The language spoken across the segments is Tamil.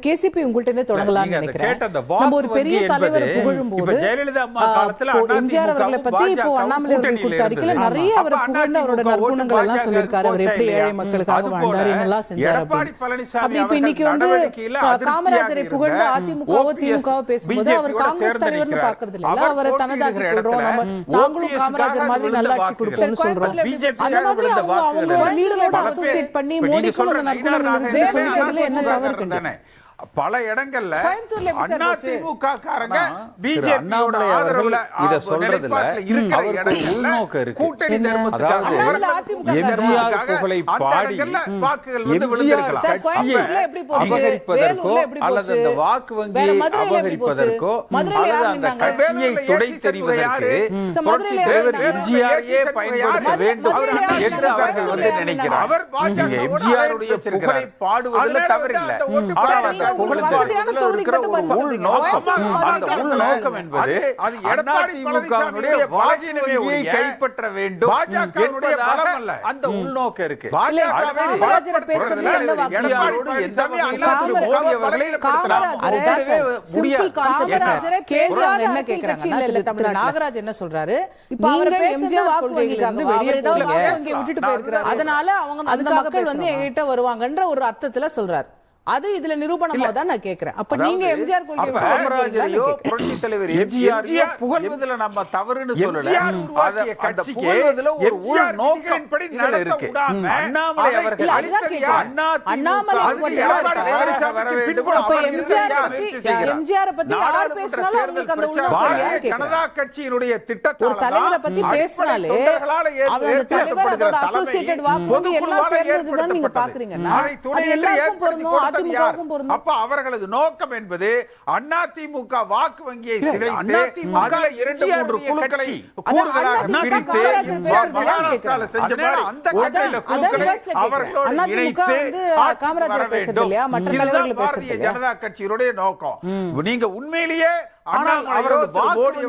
கேசிபி உங்கள்கிட்ட தொடங்கலாம்னு நினைக்கிறேன். நம்ம ஒரு பெரிய தலைவர் புகழும் போது எம்ஜிஆர் அவர்களை பத்தி இப்போ அண்ணாமலை அவர்கள் கொடுத்த அறிக்கையில நிறைய அவரை புகழ்ந்து அவரோட நற்குணங்கள் எல்லாம் சொல்லியிருக்காரு. அவர் எப்படி ஏழை மக்களுக்காக வாழ்ந்தாரு, என்னெல்லாம் செஞ்சாரு அப்படி. இப்ப இன்னைக்கு வந்து காமராஜரை புகழ்ந்து அதிமுகவோ திமுகவோ பேசும்போது அவர் காங்கிரஸ் தலைவர்னு பாக்குறது இல்ல, அவரை தனதாக்கி கொள்றோம், நாங்களும் காமராஜர் மாதிரி நல்லாட்சி கொடுப்போம்னு சொல்றோம். அந்த மாதிரி அவங்களோட லீடரோட அசோசியேட் பண்ணி மோடிக்கும் அந்த நற்குணங்கள் சொல்லிக்கிறதுல என்ன தவறு கண்டு பல இடங்கள்ல அதிமுக காரங்க பிஜேபியோட ஆதரவுல இத சொல்றதுல இருக்கிற இடங்கள்ல கூட்டணி தர்மத்துக்காக எம்ஜிஆர் புகழை பாடி வாக்குகள் வந்து விழுந்திருக்கலாம். கட்சியை அபகரிப்பதற்கோ அல்லது அந்த வாக்கு வங்கியை அபகரிப்பதற்கோ அல்லது அந்த கட்சியை துடை தெரிவதற்கு எம்ஜிஆரையே பயன்படுத்த வேண்டும் என்று அவர்கள் வந்து நினைக்கிறார். அவர் எம்ஜிஆருடைய புகழை பாடுவதில் தவறில்லை. வசதியான தொகுதிக்கு கைப்பற்ற வேண்டும் அந்த உள்நோக்கம் இருக்கு. நாகராஜ் என்ன சொல்றாரு, விட்டுட்டு போயிருக்கிறாரு, அதனால அவங்க அந்த மக்கள் வந்து எங்கிட்ட வருவாங்கன்ற ஒரு அர்த்தத்துல சொல்றாரு. அது இதுல நிரூபணமா தான் நான் கேக்குறேன். அப்ப நீங்க எம்ஜிஆர் காமராஜரையோ புரட்சி தலைவர் எம்ஜிஆர் புகழ்வதில நம்ம தவறுன்னு சொல்லல. அந்த கட்சிக்கு ஒரு உள் நோக்கம்படி இருக்கு. அண்ணாமலை அவர்கள் எம்ஜிஆர் பத்தி யார் பேசினாலும் அவங்களுக்கு அந்த உள்நோக்கம். ஜனதா கட்சியினுடைய திட்டத்தை ஒரு தலைவரை பத்தி பேசினாலே அந்த தலைவர் அதோட அசோசியேட்டட் வாக்கு எல்லாம் சேர்ந்ததுதான் நீங்க பாக்குறீங்கன்னா அது எல்லாருக்கும் பொருந்தும். அப்ப அவர்களது நோக்கம் என்பது அதிமுக வாக்கு வங்கியை சிதைத்து அதுல 2-3 குழுக்களை கூடுதலாக பிரித்து மகாராஷ்டிரால செஞ்ச மாதிரி அந்த கட்சியில குழுக்களை அவர்களோடு இணைத்து காமராஜர் பேசுறது இல்லையா, மற்ற தலைவர்கள் பேசுறது இல்லையா, ஜனதா கட்சியினுடைய நோக்கம். நீங்க உண்மையிலேயே ஆனால் அவரது பாரதிய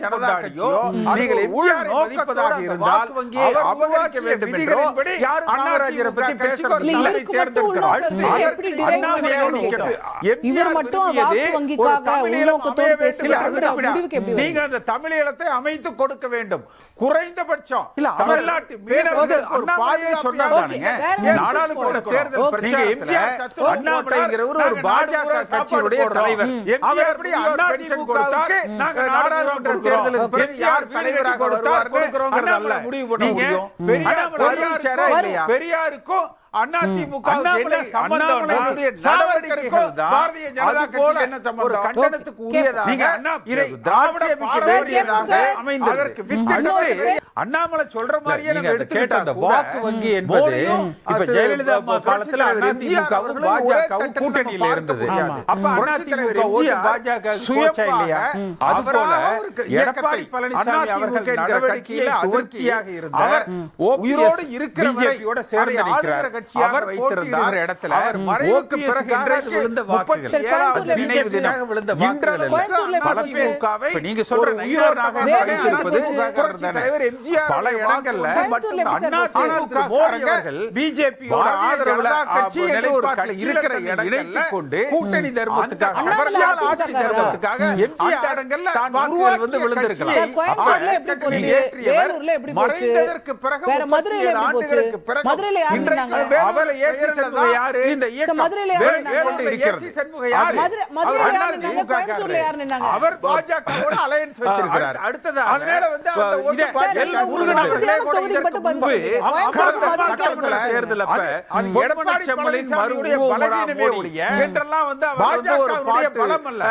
ஜனதா கட்சியோ நீங்கள் எம்ஜிஆர் மதிப்பதாக இருந்தால் அவர் அபகரிக்க வேண்டும் என்றோ காமராஜரை பத்தி பேசுறது இவர் மட்டும் வாக்கு வங்கிக்காக உள்நோக்கத்தோடு பேசுகிறார். நீங்க அந்த தமிழீழத்தை அமைத்து கொடுக்க வேண்டும். குறைந்தபட்சம் தமிழ்நாட்டு மீனவர்கள் ஒரு பாதையை சொன்னாங்க. நாடாளுமன்ற தேர்தல் பிரச்சாரத்துல அண்ணாமலைங்கிறவர் ஒரு பாஜக கட்சியுடைய தலைவர். எம்ஜிஆர் எப்படி பென்ஷன் கொடுத்தாரு, நாங்க நாடாளுமன்ற தேர்தலுக்கு பிறகு யார் தலைவராக வருவார் கொடுக்கிறோம்ங்கறது அல்ல முடிவு பண்ண முடியும். பெரியாருக்கும் அதிமுக என்ன சம்பந்தம்? பாரதிய ஜனதா கட்சி என்ன சம்பந்தம்? ஒரு கண்டனத்துக்கு உரியதாக இதை திராவிட பாரம்பரியமாக அமைந்ததற்கு வித்திட்டு அண்ணாமலை சொல்ற மாதிரியே நம்ம கேட்ட அந்த வாக்கு வங்கி என்பது இப்ப ஜெயலலிதா அம்மா காலத்துல அதிமுக அவர்கள் பாஜக கூட்டணியில இருந்தது. அப்ப அதிமுக ஒரு பாஜக சுயமா இல்லையா? அதுபோல எடப்பாடி பழனிசாமி அவர்கள் நடவடிக்கையில அதிருப்தியாக இருந்தார். உயிரோடு இருக்கிற பிஜேபியோட சேர்ந்து நிற்கிறார். அவர் வைத்திருந்தார் இடத்துல அவர் மறைவுக்கு பிறகு விழுந்த வாக்குகள் நினைவு தினமாக விழுந்த வாக்குகள் அதிமுகவை நீங்க சொல்ற உயிரோடாக தலைவர் எம்ஜிஆர் பல இடங்கள்ல அதிமுக மோடியவர்கள் பிஜேபியோட ஆதரவுல கட்சி நிலைப்பாட்டில் இருக்கிற இடங்கள்ல கொண்டு கூட்டணி தர்மத்துக்காக அரசியல் ஆட்சி தர்மத்துக்காக எம்ஜிஆர் இடங்கள்ல வாக்குகள் வந்து விழுந்திருக்கலாம். வேலூர்ல எப்படி போச்சு, வேற மதுரையில எப்படி போச்சு, மதுரையில யார் நின்னாங்க, அவரை ஏசி சண்முக யாரு, இந்த இயக்கம் மதுரையில யார் நின்னாங்க, ஏசி சண்முக யாரு, மதுரையில யார் நின்னாங்க, கோயம்புத்தூர்ல யார் நின்னாங்க, அவர் பாஜகவோட அலையன்ஸ் வச்சிருக்கார். அடுத்தது அதனால வந்து அந்த எல்லா வசதியான தொகுதிக்கு மட்டும் வந்து கோயம்புத்தூர்ல தேர்தலப்ப அது எடப்பாடி பழனிசாமியுடைய பலவீனமே ஒழிய என்றெல்லாம் வந்து பாஜகவுடைய பலம் அல்ல.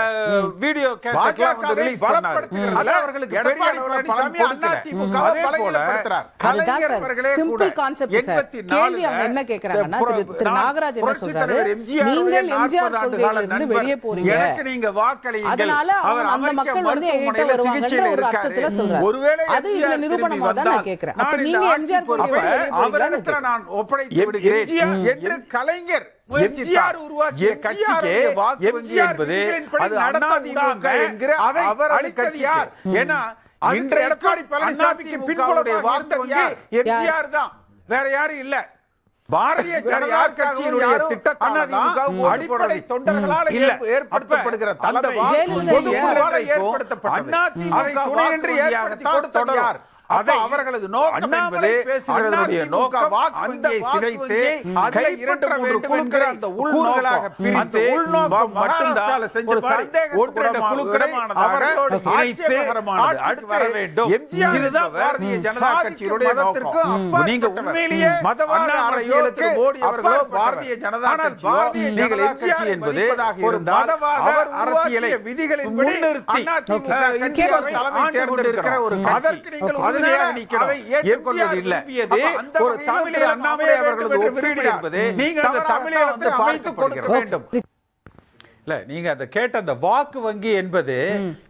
வீடியோ கேசட்லாம் வந்து ரிலீஸ் பண்ணாரு. அது அவர்களுக்கு எடப்பாடி பழனிசாமி அதிமுகவை பலவீனப்படுத்துறார். கலைஞர் அவர்களே சிம்பிள் கான்செப்ட் சார். கேள்வி அவங்க என்ன கேக்குறாங்கன்னா திரு நாகராஜ் என்ன சொல்றாரு, நீங்கள் எம்ஜிஆர் கொள்கையில இருந்து வெளியே போறீங்க, எனக்கு நீங்க வாக்களியுங்கள், அதனால அந்த மக்கள் வந்து எங்கிட்ட வருவாங்கன்ற ஒரு அர்த்தத்துல சொல்றாரு. ஒருவேளை அது இதுல நிரூபணமா தான் நான் கேக்குறேன். அப்ப நீங்க எம்ஜிஆர் கொள்கையில அவரிடத்துல நான் ஒப்படைத்து விடுகிறேன் என்று கலைஞர் எம்ஜிஆர் உருவாக்கிய கட்சிக்கு வாக்கு வங்கி என்பது அது அதிமுக என்கிற அவர் கட்சியார். ஏன்னா இன்று எடப்பாடி பழனிசாமிக்கு பின்புலமாக வாக்கு வங்கி எம்ஜிஆர் தான், வேற யாரும் இல்ல. பாரதிய ஜனதா கட்சியினுடைய திட்டத்தால் அடிப்படை தொண்டர்களால் ஏற்படுத்தப்படுகிற தலைமை பொதுக்குழுவால் ஏற்படுத்தப்பட்டது. அதை துணை நின்று ஏற்படுத்தி கொடுத்தது யார்? அப்ப அவர்களது நோக்கம் என்பது பேசுகிறவருடைய நோக்கம் வாக்குவங்கியை சிதைத்து அதை இரண்டு மூன்று குழுக்களை அந்த உள்நோக்களாக பிரித்து உள்நோக்கம் மட்டும்தான் ஒரு சந்தேகத்துக்குரிய குழுக்களாக இணைத்து ஆட்சிக்கு வர வேண்டும். இதுதான் பாரதிய ஜனதா கட்சியினுடைய நோக்கம். நீங்க உண்மையிலேயே மதவாத அரசியலுக்கு மோடி அவர்களோ பாரதிய ஜனதா கட்சியோ நீங்கள் எம்ஜிஆர் என்பது ஒரு மதவாத அரசியலை விதிகளின்படி அதிமுக கட்சி தலைமை தேர்ந்தெடுக்கிற ஒரு அதற்கு நீங்கள் வாக்கு வங்கி என்பது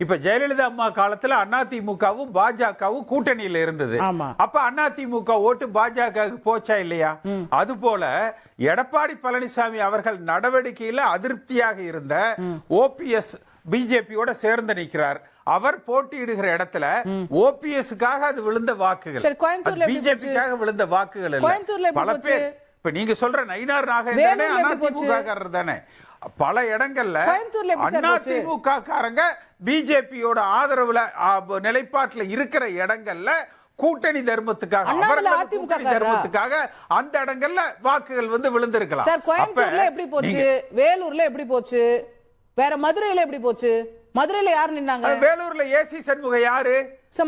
இப்ப ஜெயலலிதா அம்மா காலத்துல அதிமுகவும் பாஜகவும் கூட்டணியில இருந்தது. அப்ப அதிமுக ஓட்டு பாஜக போச்சா இல்லையா? அது போல எடப்பாடி பழனிசாமி அவர்கள் நடவடிக்கையில அதிருப்தியாக இருந்த ஓபிஎஸ் பிஜேபியோட சேர்ந்து நிற்கிறார். அவர் போட்டியிடுகிற இடத்துல ஓபிஎஸ்க்காக அது விழுந்த வாக்குகள், பிஜேபிக்காக விழுந்த வாக்குகள் இல்ல. பல பேர் இப்ப நீங்க சொல்ற நயினார் நாகேந்திரனே அதிமுக தானே. பல இடங்கள்ல அதிமுக காரங்க பிஜேபியோட ஆதரவுல நிலைப்பாட்டுல இருக்கிற இடங்கள்ல கூட்டணி தர்மத்துக்காக அந்த இடங்கள்ல வாக்குகள் வந்து விழுந்திருக்கலாம். கோயம்புத்தூர்ல எப்படி போச்சு, வேலூர்ல எப்படி போச்சு, வேற மதுரையில எப்படி போச்சு? மதுரையில யார் நின்னாங்க? வேலூர்ல ஏசி சண்முகம் யாரு?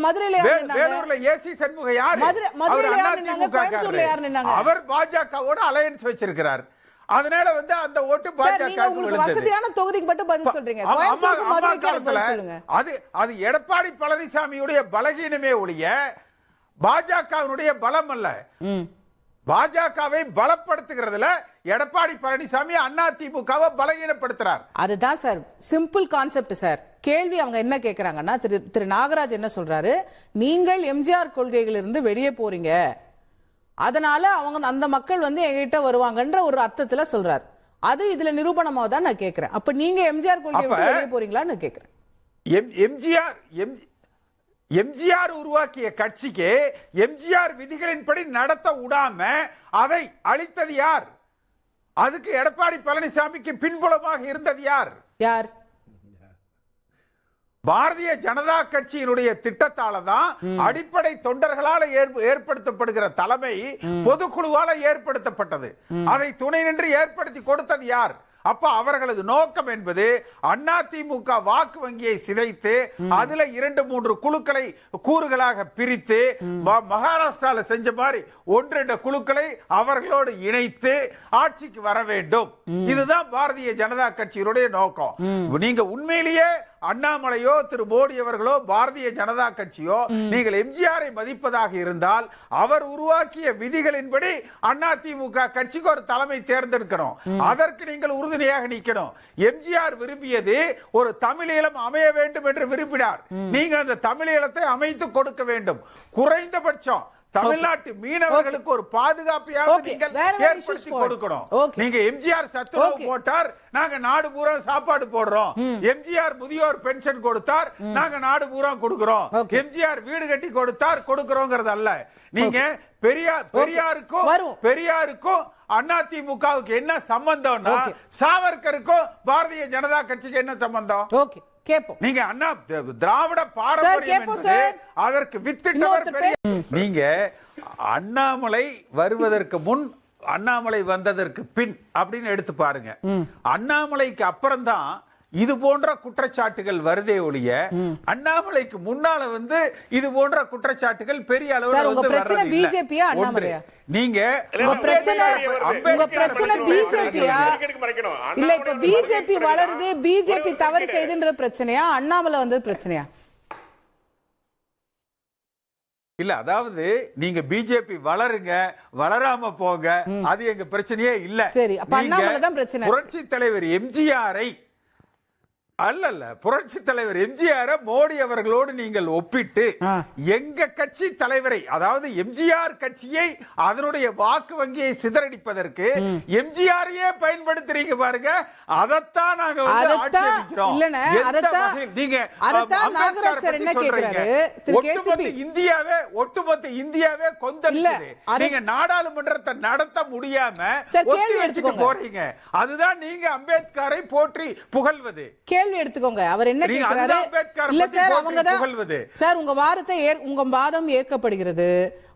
மதுரையில யார் நின்னாங்க? வேலூர்ல ஏசி சண்முகம் யாரு? மதுரையில யார் நின்னாங்க? கோயம்புத்தூர்ல யார் நின்னாங்க? அவர் பாஜகவோட அலையன்ஸ் வச்சிருக்கிறார். அதனால வந்து அந்த ஓட்டு பாஜக உங்களுக்கு வசதியான தொகுதிக்கு மட்டும் பதில் சொல்றீங்க. கோயம்புத்தூர் மதுரைக்கு பதில் சொல்லுங்க. அது எடப்பாடி பழனிசாமியுடைய பலகீனமே ஒழிய பாஜகவினுடைய பலம் அல்ல. பாஜகவை பலப்படுத்துகிறதுல எடப்பாடி பழனிசாமி அதிமுகவை பலகீனப்படுத்துறார். அதுதான் சார் சிம்பிள் கான்செப்ட் சார். கேள்வி அவங்க என்ன கேக்குறாங்கன்னா, திரு நாகராஜ் என்ன சொல்றாரு, நீங்கள் எம்ஜிஆர் கொள்கைகளிலிருந்து வெளியே போறீங்க, அதனால அவங்க அந்த மக்கள் வந்து எங்கிட்ட வருவாங்கன்ற ஒரு அர்த்தத்துல சொல்றாரு. அது இதுல நிரூபணமா தான் நான் கேக்குறேன். அப்ப நீங்க எம்ஜிஆர் கொள்கை விட்டு வெளியே போறீங்களான்னு கேக்குறேன். எம்ஜிஆர் உருவாக்கிய கட்சிக்கு எம்ஜிஆர் விதிகளின்படி நடத்த விடாம அதை அளித்தது யார்? அதுக்கு எடப்பாடி பழனிசாமிக்கு பின்புலமாக இருந்தது யார்? யார்? பாரதிய ஜனதா கட்சியினுடைய திட்டத்தால தான் அடிப்படை தொண்டர்களால் ஏற்படுத்தப்படுகிற தலைமை பொதுக்குழுவால ஏற்படுத்தப்பட்டது. அதை துணை நின்று ஏற்படுத்தி கொடுத்தது யார்? அப்ப அவர்களது நோக்கம் என்பது அதிமுக வாக்கு வங்கியை சிதைத்து அதுல 2-3 குழுக்களை கூறுகளாக பிரித்து மகாராஷ்டிரால செஞ்ச மாதிரி 1-2 குழுக்களை அவர்களோடு இணைத்து ஆட்சிக்கு வர வேண்டும். இதுதான் பாரதிய ஜனதா கட்சியினுடைய நோக்கம். நீங்க உண்மையிலேயே அண்ணாமலையோ திரு மோடி அவர்களோ பாரதிய ஜனதா கட்சியோ நீங்கள் எம்ஜிஆரை மதிப்பதாக இருந்தால் அவர் உருவாக்கிய விதிகளின்படி அதிமுக கட்சிக்கு ஒரு தலைமை தேர்ந்தெடுக்கணும். அதற்கு நீங்கள் உறுதுணையாக நிற்கணும். எம்ஜிஆர் விரும்பியது ஒரு தமிழீழம் அமைய வேண்டும் என்று விரும்பினார். நீங்க அந்த தமிழீழத்தை அமைத்து கொடுக்க வேண்டும். குறைந்தபட்சம் தமிழ்நாட்டு மீனவர்களுக்கு ஒரு பாதுகாப்பையாவது நீங்கள் ஏற்படுத்தி கொடுக்கணும். நீங்க எம்ஜிஆர் சத்துணவு போட்டார், நாங்க நாடு பூரா சாப்பாடு போடுறோம். எம்ஜிஆர் முதியோர் பென்ஷன் கொடுத்தார், நாங்க நாடு பூரா கொடுக்கிறோம். எம்ஜிஆர் வீடு கட்டி கொடுத்தார், கொடுக்கிறோங்கிறது அல்ல. நீங்க பெரியாருக்கும் அதிமுகவுக்கு என்ன சம்பந்தம்னா சாவர்கருக்கும் பாரதிய ஜனதா கட்சிக்கு என்ன சம்பந்தம்? நீங்க அண்ணா திராவிட பாரம்பரியம் அதற்கு வித்திட்டவர். நீங்க அண்ணாமலை வருவதற்கு முன், அண்ணாமலை வந்ததற்கு பின் அப்படின்னு எடுத்து பாருங்க. அண்ணாமலைக்கு அப்புறம் தான் இது போன்ற குற்றச்சாட்டுகள் வருதே ஒழிய அண்ணாமலைக்கு முன்னால வந்து இது போன்ற குற்றச்சாட்டுகள் பெரிய அளவில் உங்க பிரச்சனை பிஜேபியா அண்ணாமலையா? நீங்க உங்க பிரச்சனை பிஜேபியா? இல்ல இப்ப பிஜேபி வளருது, பிஜேபி தவறு செய்துன்ற பிரச்சனையா, அண்ணாமலை வந்து பிரச்சனையா? இல்ல, அதாவது நீங்க பிஜேபி வளருங்க, வளராம போங்க, அது எங்க பிரச்சனையே இல்ல. சரி, அப்ப அண்ணாமலை தான் பிரச்சனை. புரட்சி தலைவர் எம்ஜிஆரை அல்ல புரட்சி தலைவர் எம்ஜிஆர் மோடி அவர்களோடு நீங்கள் ஒப்பிட்டு எங்க கட்சி தலைவரை, அதாவது எம்ஜிஆர் கட்சியை அதனுடைய வாக்கு வங்கியை சிதறடிப்பதற்கு எம்ஜிஆரையே பயன்படுத்துறீங்க பாருங்க. அதைத்தான் நாங்க ஆட்சேபிக்கிறோம். நீங்க ஒட்டுமொத்த இந்தியாவே கொந்தளிக்குது. நீங்க நாடாளுமன்றத்தை நடத்த முடியாம ஒத்தி வச்சுட்டு போறீங்க. அதுதான் நீங்க அம்பேத்கரை போற்றி புகழ்வது. கேள்வி எடுத்துக்கோங்க. அவர் என்ன கேக்குறாரு? இல்ல சார், அவங்கதான் சார் உங்க வாதம் ஏற்கப்படுகிறது.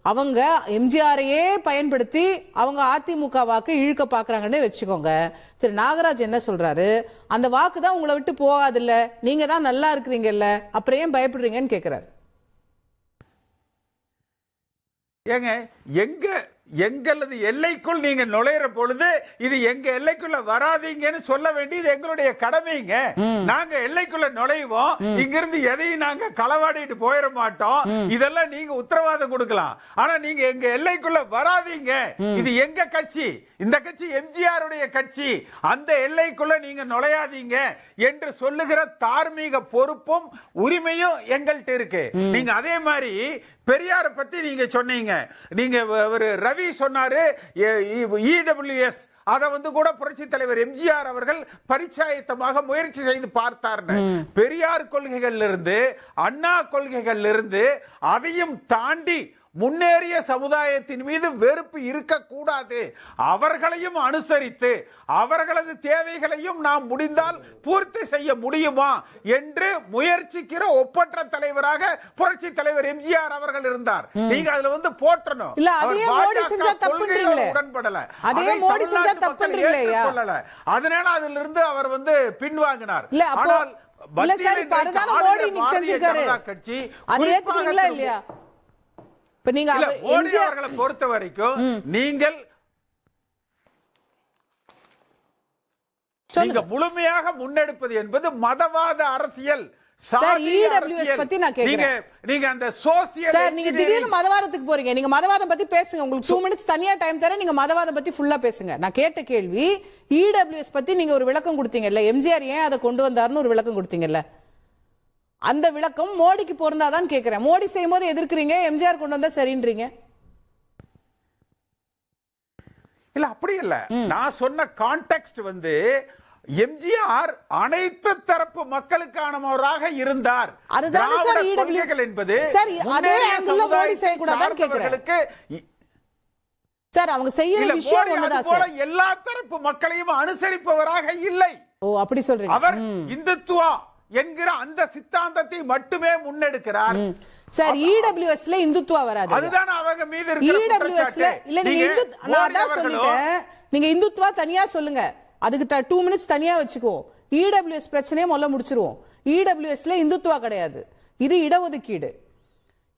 அவங்க எம்ஜிஆரையே பயன்படுத்தி அவங்க அதிமுக வாக்கு இழுக்க பாக்குறாங்கன்னு வச்சுக்கோங்க. திரு நாகராஜ் என்ன சொல்றாரு? அந்த வாக்கு தான் உங்களை விட்டு போகாது இல்ல, நீங்க தான் நல்லா இருக்கிறீங்கல்ல, அப்புறம் ஏன் பயப்படுறீங்கன்னு கேக்குறாரு. ஏங்க எங்களது எல்லைக்குள் நீங்க நுழையிற பொழுது இது எங்க எல்லைக்குள்ள வராதீங்கன்னு சொல்ல வேண்டியது எங்களுடைய கடமைங்க. நாங்க எல்லைக்குள்ள நுழைவோம், இங்கிருந்து எதையும் நாங்க களவாடிட்டு போயிட மாட்டோம். இதெல்லாம் நீங்க உத்தரவாதம் கொடுக்கலாம். ஆனா நீங்க எங்க எல்லைக்குள்ள வராதீங்க, இது எங்க கட்சி, இந்த கட்சி எம்ஜிஆருடைய கட்சி, அந்த எல்லைக்குள்ள நீங்க நுழையாதீங்க என்று சொல்லுகிற தார்மீக பொறுப்பும் உரிமையும் எங்கள்கிட்ட இருக்கு. நீங்க அதே மாதிரி பெரியாரை பத்தி நீங்க சொன்னீங்க. நீங்க ரவி சொன்னாரு இடபிள்யூஎஸ், அதை கூட புரட்சி தலைவர் எம்ஜிஆர் அவர்கள் பரிச்சாயத்தமாக முயற்சி செய்து பார்த்தார்னு. பெரியார் கொள்கைகள் இருந்து அண்ணா கொள்கைகள் இருந்து அதையும் தாண்டி முன்னேறிய சமுதாயத்தின் மீது வெறுப்பு இருக்கக்கூடாது, அவர்களையும் அனுசரித்து அவர்களது தேவைகளையும் நாம் முடிந்தால் பூர்த்தி செய்ய முடியுமா என்று முயற்சிக்கிற ஒப்பற்ற தலைவராக புரட்சி தலைவர் எம்ஜிஆர் அவர்கள் இருந்தார். நீங்க அதுல போற்றணும். இல்ல அதே மோடி செஞ்சா தப்புன்றீங்களே, உடன்படல. அதே மோடி செஞ்சா தப்புன்றீங்களே, அதனால அதிலிருந்து இருந்து அவர் பின்வாங்கினார். ஆனால் மோடி நீங்க செஞ்சிருக்காரு, அது ஏத்துக்கிறீங்களா இல்லையா? நீங்க அவர்களை பொறுத்த வரைக்கும் நீங்கள் முழுமையாக முன்னெடுப்பது என்பது மதவாத அரசியல். நீங்க திடீர்னு மதவாதத்துக்கு போறீங்க. நீங்க மதவாதம் பத்தி பேசுங்க, உங்களுக்கு 2 minutes தனியா டைம் தரேன். நீங்க மதவாதம் பத்தி ஃபுல்லா பேசுங்க. நான் கேட்ட கேள்வி இடபிள்யூஎஸ் பத்தி நீங்க ஒரு விளக்கம் கொடுத்தீங்கல்ல, எம்ஜிஆர் ஏன் அதை கொண்டு வந்தாருன்னு ஒரு விளக்கம் கொடுத்தீங்கல்ல, அந்த விளக்கம் மோடிக்கு பொருந்தாதான் கேக்குறேன். மோடி செய்யும் போது எதிர்க்கிறீங்க, எம்ஜிஆர் கொண்டு வந்தா சரின்றீங்க. இல்ல அப்படி இல்ல, நான் சொன்ன கான்டெக்ஸ்ட் எம்ஜிஆர் அனைத்து தரப்பு மக்களுக்கானவராக இருந்தார். அதுதான் சார் இடபிள்யூஎஸ் என்பது. சரி, அதே ஆங்கிள்ல மோடி செய்ய கூடாதுன்னு கேக்குறேன் சார். அவங்க செய்யற விஷயம் ஒண்ணுதான் சார். எல்லா தரப்பு மக்களையும் அனுசரிப்பவராக இல்லை. ஓ, அப்படி சொல்றீங்க. அவர் இந்துத்துவா என்கிற அந்த சித்தாந்தத்தை மட்டுமே முன்னெடுக்கிறார். சார் இடபிள்யூஎஸ்ல இந்துத்துவா வராது. அதுதான் அவங்க மீது இருக்கிற இடபிள்யூஎஸ்ல இல்ல. நீங்க நான் அதான் சொல்லிட்டேன், நீங்க இந்துத்துவா தனியா சொல்லுங்க, அதுக்கு 2 minutes தனியா வச்சுக்கோ. இடபிள்யூஎஸ் பிரச்சனையை முதல்ல முடிச்சிருவோம். இடபிள்யூஎஸ்ல இந்துத்துவா கிடையாது, இது இடஒதுக்கீடு.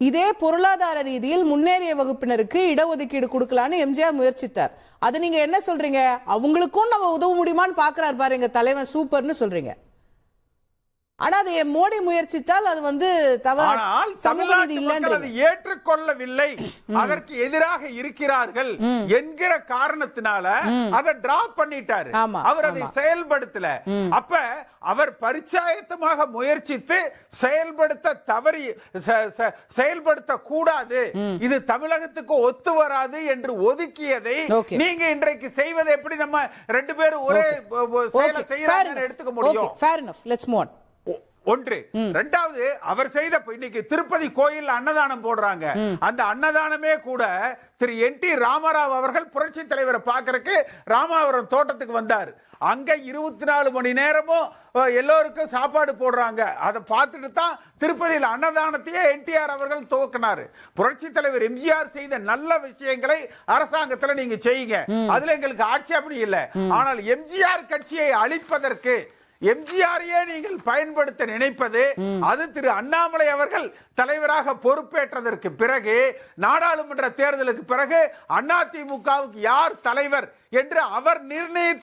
இதே பொருளாதார ரீதியில் முன்னேறிய வகுப்பினருக்கு இடஒதுக்கீடு கொடுக்கலான்னு எம்ஜிஆர் முயற்சித்தார். அது நீங்க என்ன சொல்றீங்க? அவங்களுக்கும் நம்ம உதவ முடியுமான்னு பாக்குறாரு பாருங்க தலைவன், சூப்பர்னு சொல்றீங்க. ஆனா அதை மோடி முயற்சித்தால் அது தவறான சமூக நீதி இல்லை, ஏற்றுக்கொள்ளவில்லை, அதற்கு எதிராக இருக்கிறார்கள் என்கிற காரணத்தினால அதை டிராப் பண்ணிட்டாரு. அவர் அதை செயல்படுத்தல. அப்ப அவர் பரிச்சாயத்தமாக முயற்சித்து செயல்படுத்த கூடாது, இது தமிழகத்துக்கு ஒத்து வராது என்று ஒதுக்கியதை நீங்க இன்றைக்கு செய்வது எப்படி? நம்ம 2 பேரும் ஒரே செயலை செய்யறாங்க எடுத்துக்க முடியும். Fair enough, let's move on. ஒன்று. இரண்டாவது, அவர் செய்த இன்னைக்கு திருப்பதி கோயில் அன்னதானம் போடுறாங்க. அந்த அன்னதானமே கூட திரு என்.டி. ராமராவ் அவர்கள் புரட்சி தலைவரை பார்க்கறதுக்கு ராமாவரம் தோட்டத்துக்கு வந்தார். அங்க 24 மணி நேரமும் எல்லோருக்கும் சாப்பாடு போடுறாங்க. அதை பார்த்துட்டு தான் திருப்பதியில் அன்னதானத்தையே என்டிஆர் அவர்கள் துவக்கினார். புரட்சி தலைவர் எம்ஜிஆர் செய்த நல்ல விஷயங்களை அரசாங்கத்துல நீங்க செய்யுங்க, அதுல எங்களுக்கு ஆட்சேபணி இல்லை. ஆனால் எம்ஜிஆர் கட்சியை அழிப்பதற்கு எம்ஜிஆரையே நீங்கள் பயன்படுத்த நினைப்பது, அது திரு அண்ணாமலை அவர்கள் தலைவராக பொறுப்பேற்றதற்கு பிறகு, நாடாளுமன்ற தேர்தலுக்கு பிறகு அதிமுகவுக்கு யார் தலைவர் என்று அவர் நிர்ணயித்த